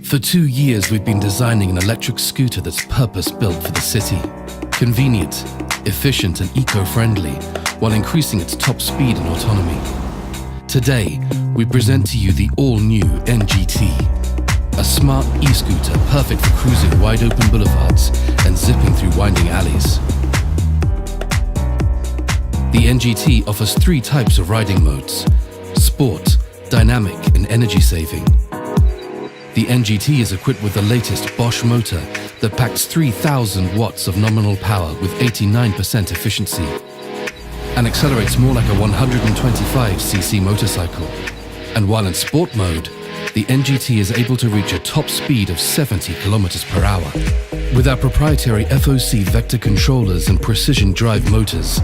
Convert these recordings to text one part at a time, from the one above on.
For 2 years, we've been designing an electric scooter that's purpose-built for the city. Convenient, efficient and eco-friendly, while increasing its top speed and autonomy. Today, we present to you the all-new NGT. A smart e-scooter perfect for cruising wide-open boulevards and zipping through winding alleys. The NGT offers 3 types of riding modes: sport, dynamic and energy-saving. The NGT is equipped with the latest Bosch motor that packs 3,000 watts of nominal power with 89% efficiency and accelerates more like a 125cc motorcycle. And while in sport mode, the NGT is able to reach a top speed of 70 kilometers per hour. With our proprietary FOC vector controllers and precision drive motors,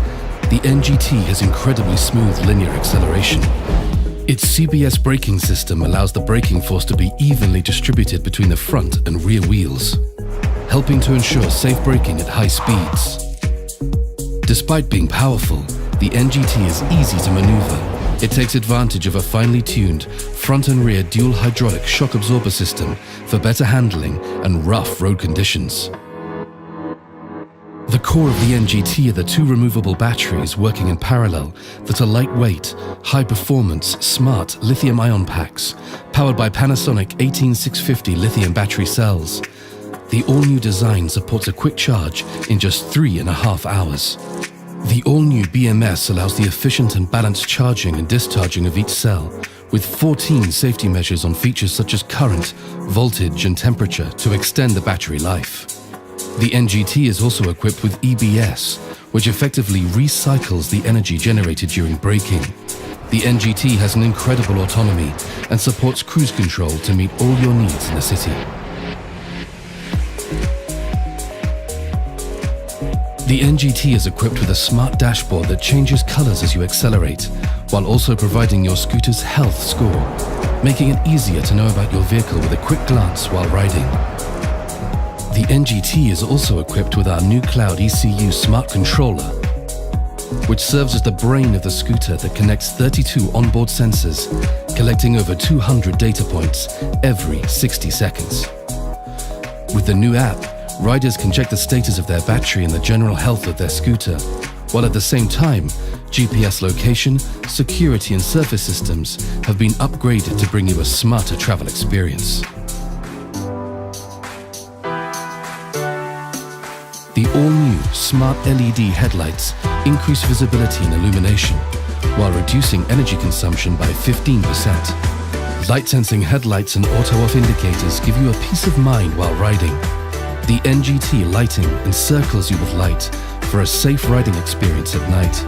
the NGT has incredibly smooth linear acceleration. Its CBS braking system allows the braking force to be evenly distributed between the front and rear wheels, helping to ensure safe braking at high speeds. Despite being powerful, the NGT is easy to maneuver. It takes advantage of a finely tuned front and rear dual hydraulic shock absorber system for better handling and rough road conditions. The core of the NGT are the 2 removable batteries working in parallel that are lightweight, high-performance, smart lithium-ion packs powered by Panasonic 18650 lithium battery cells. The all-new design supports a quick charge in just 3.5 hours. The all-new BMS allows the efficient and balanced charging and discharging of each cell, with 14 safety measures on features such as current, voltage and temperature to extend the battery life. The NGT is also equipped with EBS, which effectively recycles the energy generated during braking. The NGT has an incredible autonomy and supports cruise control to meet all your needs in the city. The NGT is equipped with a smart dashboard that changes colors as you accelerate, while also providing your scooter's health score, making it easier to know about your vehicle with a quick glance while riding. The NGT is also equipped with our new Cloud ECU smart controller, which serves as the brain of the scooter that connects 32 onboard sensors, collecting over 200 data points every 60 seconds. With the new app, riders can check the status of their battery and the general health of their scooter, while at the same time, GPS location, security and surface systems have been upgraded to bring you a smarter travel experience. The all-new smart LED headlights increase visibility and illumination while reducing energy consumption by 15%. Light-sensing headlights and auto-off indicators give you a peace of mind while riding. The NGT lighting encircles you with light for a safe riding experience at night.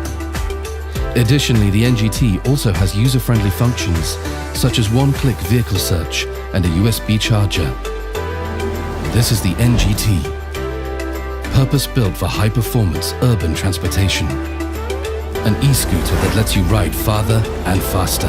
Additionally, the NGT also has user-friendly functions such as one-click vehicle search and a USB charger. This is the NGT. Purpose-built for high-performance urban transportation. An e-scooter that lets you ride farther and faster.